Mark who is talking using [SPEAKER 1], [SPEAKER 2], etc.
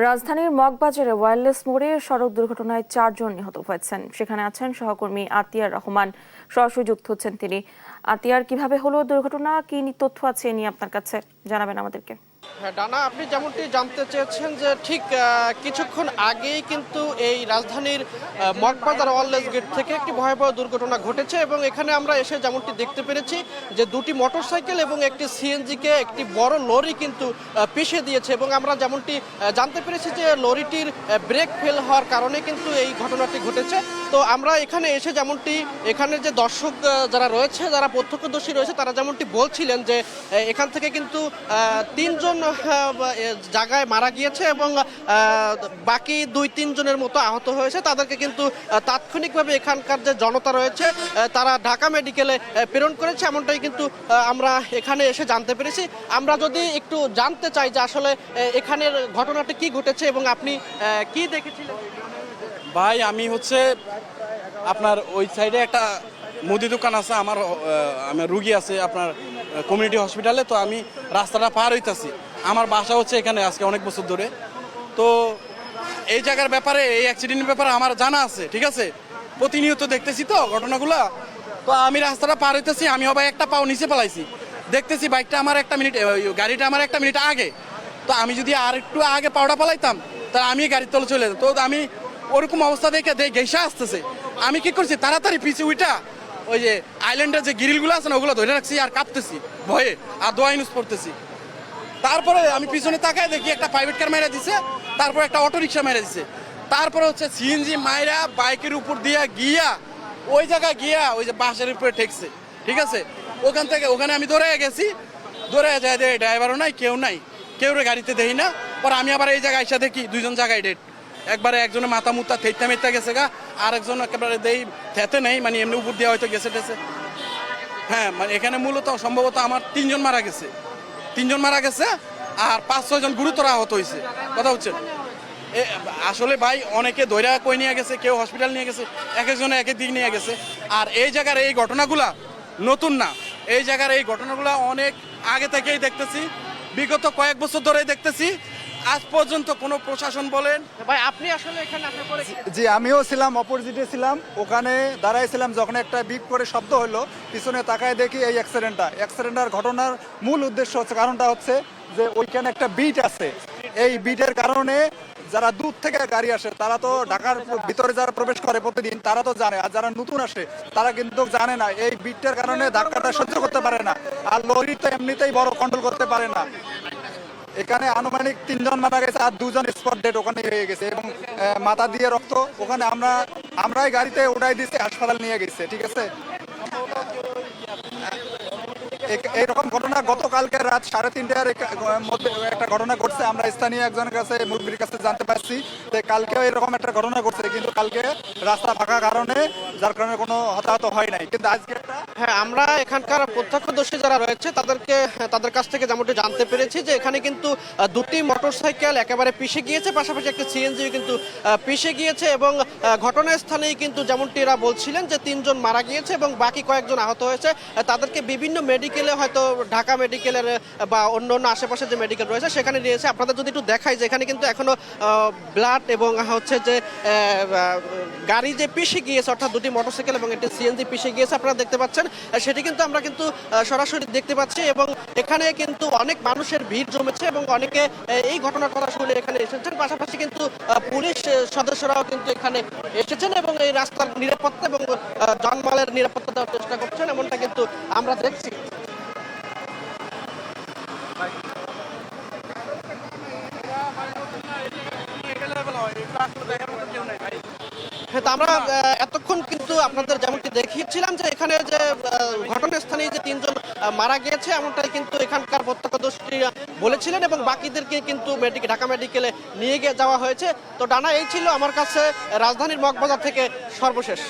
[SPEAKER 1] রাজধানীর মগবাজারে ওয়্যারলেস মোড়ে সড়ক দুর্ঘটনায় 4 জন নিহত হয়েছেন। সেখানে আছেন সহকর্মী আতিয়ার রহমান, সরাসরি যুক্ত হচ্ছেন তিনি। আতিয়ার, কিভাবে হলো দুর্ঘটনা, কি তথ্য আছে নিয়ে আপনার কাছে জানাবেন আমাদেরকে।
[SPEAKER 2] হ্যাঁ ডানা, আপনি যেমনটি জানতে চেয়েছেন যে ঠিক কিছুক্ষণ আগেই কিন্তু এই রাজধানীর মগবাজার ওয়্যারলেস গেট থেকে একটি ভয়াবহ দুর্ঘটনা ঘটেছে এবং এখানে আমরা এসে যেমনটি দেখতে পেরেছি যে দুটি মোটরসাইকেল এবং একটি সিএনজিকে একটি বড় লরি কিন্তু পিষে দিয়েছে এবং আমরা যেমনটি জানতে পেরেছি যে লরিটির ব্রেক ফেল হওয়ার কারণে কিন্তু এই ঘটনাটি ঘটেছে। তো আমরা এখানে এসে যেমনটি এখানের যে দর্শক যারা রয়েছে, যারা প্রত্যক্ষদর্শী রয়েছে, তারা যেমনটি বলছিলেন যে এখান থেকে কিন্তু 3 জন জায়গায় মারা গিয়েছে এবং বাকি 2-3 জনের মতো আহত হয়েছে। তাদেরকে কিন্তু তাৎক্ষণিকভাবে এখানকার যে জনতা রয়েছে তারা ঢাকা মেডিকেলে প্রেরণ করেছে, এমনটাই কিন্তু আমরা এখানে এসে জানতে পেরেছি। আমরা যদি একটু জানতে চাই যে আসলে এখানের ঘটনাটি কি ঘটেছে এবং আপনি কি দেখেছিলেন।
[SPEAKER 3] ভাই, আমি আপনার ওই সাইডে একটা মুদি দোকান আছে, আমার রুগী আছে আপনার কমিউনিটি হসপিটালে। তো আমি রাস্তাটা পার হইতাছি, আমার বাসা এখানে আজকে অনেক বছর ধরে। তো এই জায়গার ব্যাপারে, এই অ্যাক্সিডেন্টের ব্যাপারে আমার জানা আছে, ঠিক আছে। প্রতিনিয়ত দেখতেছি তো ঘটনাগুলো। তো আমি রাস্তাটা পার হইতেছি, আমি ভাই একটা পাও নিচে পালাইছি, দেখতেছি বাইকটা আমার 1 মিনিট, গাড়িটা আমার 1 মিনিট আগে। তো আমি যদি আর একটু আগে পাওটা পালাইতাম তাহলে আমি গাড়ির তলে চলে যেতাম। তো আমি ওরকম অবস্থা দেখে ঘেঁষা আসতেছে, আমি কি করছি তাড়াতাড়ি পিছে উইটা ওই যে আইল্যান্ডের যে গ্রিলগুলো আছে না ওগুলো ধরে রাখছি আর কাঁপতেছি ভয়ে, আর দোয়া ইউজ করতেছি। তারপরে আমি পিছনে তাকায় দেখি একটা প্রাইভেট কার মেরে দিছে, তারপর একটা অটো রিক্সা মেরে দিছে, তারপরে সিএনজি মাইরা বাইকের উপর দিয়ে গিয়া ওই জায়গায় গিয়া ওই যে বাসের উপরে ঠেকছে, ঠিক আছে। ওখানে আমি দৌড়ে গেছি, দৌড়ে যায় দেখি ড্রাইভারও নাই, কেউ নাই, কেউ গাড়িতে দেখি না। পর আমি আবার এই জায়গায় এসে দেখি 2 জন জায়গায় ডেট, একবারে একজনের মাথা মুথা থেইতা মেথা গেছে গা, আর একজন একেবারে দেই থেতে নেই, মানে এমনি উপর দিয়ে হয়তো গেছে টেছে। হ্যাঁ, মানে এখানে মূলত সম্ভবত আমার 3 জন মারা গেছে, 3 জন মারা গেছে আর 5-6 জন গুরুতর আহত হয়েছে। কথা হচ্ছে আসলে ভাই, অনেকে দৈরা কই নিয়ে গেছে, কেউ হসপিটাল নিয়ে গেছে, এক একজনে এক এক দিক নিয়ে গেছে। আর এই জায়গার এই ঘটনাগুলা নতুন না, এই জায়গার এই ঘটনাগুলা অনেক আগে থেকেই দেখতেছি, বিগত কয়েক বছর ধরেই দেখতেছি। আজ পর্যন্ত কোনো প্রশাসন বলেন।
[SPEAKER 2] ভাই, আপনি আসলে এখানে আসার পরে
[SPEAKER 4] জি, আমিও ছিলাম, অপোজিটে ছিলাম, ওখানে দাঁড়াইছিলাম। যখন একটা বিপ করে শব্দ হলো, পিছনে তাকায় দেখি এই অ্যাক্সিডেন্টার ঘটনার মূল উদ্দেশ্য কারণটা হচ্ছে যে ওইখানে একটা বিট আছে। এই বিটের কারণে যারা দূর থেকে গাড়ি আসে তারা তো ঢাকার ভিতরে যারা প্রবেশ করে প্রতিদিন তারা তো জানে, আর যারা নতুন আসে তারা কিন্তু জানে না। এই বিটটার কারণে ধাক্কাটা সহ্য করতে পারে না, আর লরি তো এমনিতেই বড় কন্ট্রোল করতে পারে না। এখানে আনুমানিক 3 জন মারা গেছে আর 2 জন স্পট ডেড ওখানে হয়ে গেছে এবং মাথা দিয়ে রক্ত। ওখানে আমরাই গাড়িতে উঠাই দিয়েছি, হাসপাতাল নিয়ে গেছে, ঠিক আছে। এইরকম ঘটনা গতকালকে রাত 3:30টার মধ্যে একটা ঘটনা ঘটছে। আমরা স্থানীয় একজনের কাছে, মুরব্বীর কাছে জানতে পারছি যে কালকেও এরকম একটা ঘটনা ঘটছে, কিন্তু কালকে রাস্তা ফাঁকা কারণে, যার কারণে কোনো হতাহত হয় নাই। কিন্তু আজকে
[SPEAKER 2] হ্যাঁ, আমরা এখানকার প্রত্যক্ষদর্শী যারা রয়েছে তাদের কাছ থেকে যেমনটি জানতে পেরেছি যে এখানে কিন্তু 2টি মোটরসাইকেল একেবারে পিষে গিয়েছে, পাশাপাশি একটা সিএনজিও কিন্তু পিষে গিয়েছে এবং ঘটনাস্থলেই কিন্তু যেমনটি এরা বলছিলেন যে 3 জন মারা গিয়েছে এবং বাকি কয়েকজন আহত হয়েছে। তাদেরকে বিভিন্ন মেডিকেলে, হয়তো ঢাকা মেডিকেলের বা অন্য আশেপাশে যে মেডিকেল রয়েছে সেখানে নিয়েছে। আপনাদের যদি একটু দেখাই যে এখানে কিন্তু এখনো ব্লাড এবং যে গাড়ি যে পিষে গিয়েছে, অর্থাৎ 2টি মোটরসাইকেল এবং একটি সিএনজি পিষে গিয়েছে, আপনারা দেখতে পাচ্ছেন, সেটি কিন্তু আমরা কিন্তু সরাসরি দেখতে পাচ্ছি এবং এখানে কিন্তু অনেক মানুষের ভিড় জমেছে এবং অনেকে এই ঘটনার কথা শুনে এখানে এসেছেন। পাশাপাশি কিন্তু পুলিশ সদস্যরাও কিন্তু এখানে এসেছেন এবং এই রাস্তার নিরাপত্তা এবং যানবাহনের নিরাপত্তা দেওয়ার চেষ্টা করছেন, এমনটা কিন্তু আমরা দেখছি। হ্যাঁ, আমরা এতক্ষণ কিন্তু আপনাদের যেমনটি দেখিয়েছিলাম যে এখানে যে ঘটনাস্থানে যে 3 জন মারা গিয়েছে, এমনটাই কিন্তু এখানকার প্রত্যক্ষদর্শীরা বলেছিলেন এবং বাকিদেরকে কিন্তু ঢাকা মেডিকেলে নিয়ে যাওয়া হয়েছে। তো ডানা, এই ছিল আমার কাছে রাজধানীর মগবাজার থেকে সর্বশেষ।